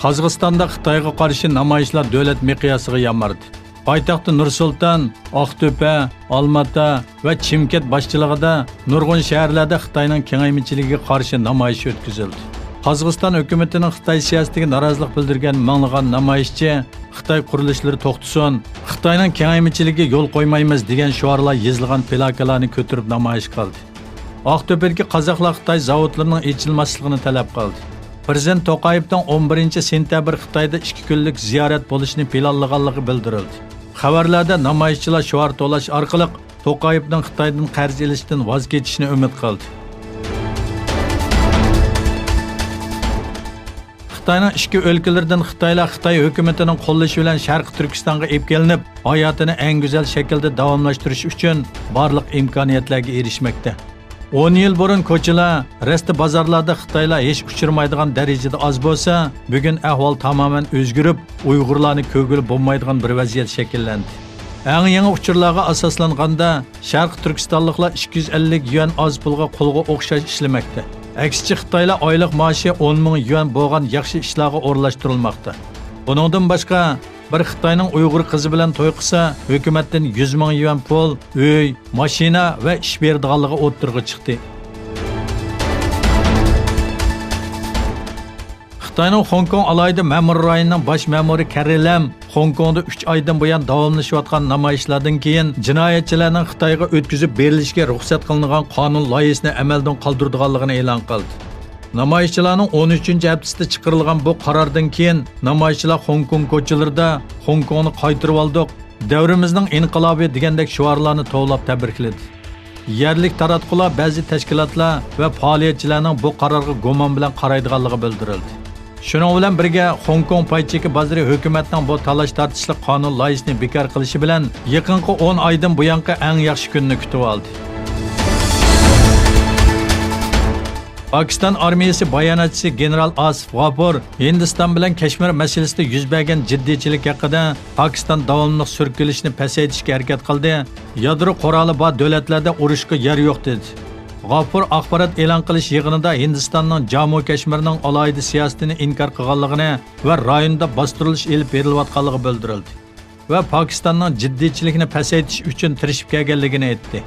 Qozog'istonda Xitoyga qarshi namoyishlar davlat miqyosiga yamardi. Poytaxt Nur-Sulton, Oqtepa, Olmaota va Chimkent boshchiligida nurg'un shaharlarda Xitoyning kengaymichiligiga qarshi namoyish o'tkazildi. Qozog'iston hukumatining Xitoy siyosatiga norozilik bildirgan minglagan namoyishchi Xitoy qurilishlari to'xtasin, Xitoyning kengaymichiligiga yo'l qo'ymaymiz degan shiorlar yozilgan plakalarni ko'tarib namoyish qildi. Oqtepadagi qozoqlar Xitoy zavodlarining ochilmasligini talab qildi. Prezident To'qayevning 11-sentabr Xitoyda 2 kunlik ziyorat bo'lishini planlaganligi bildirildi. Xabarlarda namoyishchilar shior to'lash orqali To'qayevning Xitoydan qarz olishdan voz kechishini umid qildi. Xitoyning ichki o'lkalaridan Xitoy hukumatining qo'llashi bilan Sharq Turkistonga olib kelinib, hayotini eng go'zal shaklda davomlashtirish uchun barliq imkoniyatlarga erishmoqda. 10 yil burun ko'chalar, rasta bozorlarda Xitoylar hech uchirmaydigan darajada oz bo'lsa, bugun ahvol tamoman o'zgarib, Uyg'urlarni ko'gilib bo'lmaydigan bir vaziyat shakllandi. Eng yangi uchurlarga asoslanganda Sharq Turkistonliklar 250 yuan oz pulga qo'lga o'xshash ishlamoqda. Aksicha Xitoylar oylik maoshi 10 ming yuan bo'lgan yaxshi ishlarga o'rlashtirilmoqda. Buningdan boshqa bir Xitoyning Uyg'ur qizi bilan to'y qilsa, hukumatdan 100 ming yuan pul, uy, mashina va ish berdiganligi o'ttirg'i chiqdi. Xitoyning Hong Kong alayida ma'mur rayonining bosh ma'muri Carrie Lam Hong Kongda 3 oydan buyon davomlashayotgan namoyishlardan keyin jinoyatchilarning Xitoyga o'tkazib berilishga ruxsat qilingan qonun loyihasini amaldan qoldirganligini e'lon qildi. Namoyishchilarning 13-haftasida chiqarilgan bu qarordan keyin namoyishchilar Hong Kong ko'chalarida Hong Kongni qaytarib oldik, davrimizning inqilobi degandek shiorlarni to'plab tabrikladi. Yerlik taratqular, ba'zi tashkilotlar va faoliyatchilarning bu qarorga gumon bilan qaraydiganligi bildirildi. Shuning bilan birga Hong Kong paycheki bozori hukumatning bu talash tortishli qonun loyihasini bekor qilishi bilan yaqinqi 10 oydan buyongi eng yaxshi kunni kutib oldi. Pakistan armiyasi bayonotchisi general Asif G'ofur Hindiston bilan Kashmir masalasida yuz bergan jiddiychilik haqida Pakistan davomli surkilishni pasaytirishga harakat qildi. Yadro quroli bor davlatlarda urushga yer yo'q dedi. G'ofur axborot e'lon qilish yig'inida Hindistonning Jammu Kashmirning alohida siyosatini inkor qilganligini va rayonda bostirilish elib berilayotganligi bildirildi va Pokistonning jiddiychilikni pasaytirish uchun tirishib kelganligini aytdi.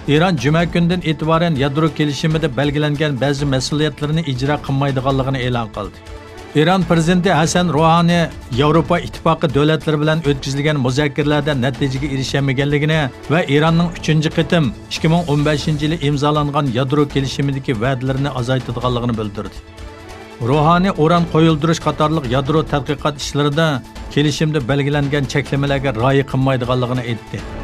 İran cuma kundan e'tiboran yadro kelishimida belgilangan ba'zi mas'uliyatlarni ijro qilmaydiganligini e'lon qildi. İran prezidenti Hasan Ruhani Yevropa ittifoqi davlatlari bilan o'tkazilgan muzokaralarda natijaga erishamaganligini va Iranning 3-qitim 2015-yili imzolangan yadro kelishimidagi va'dalarini azaytadiganligini bildirdi. Ruhani uran qo'yildirish qatorliq yadro tadqiqot ishlarida kelishimda belgilangan cheklamalarga rioya qilmaydiganligini aytdi.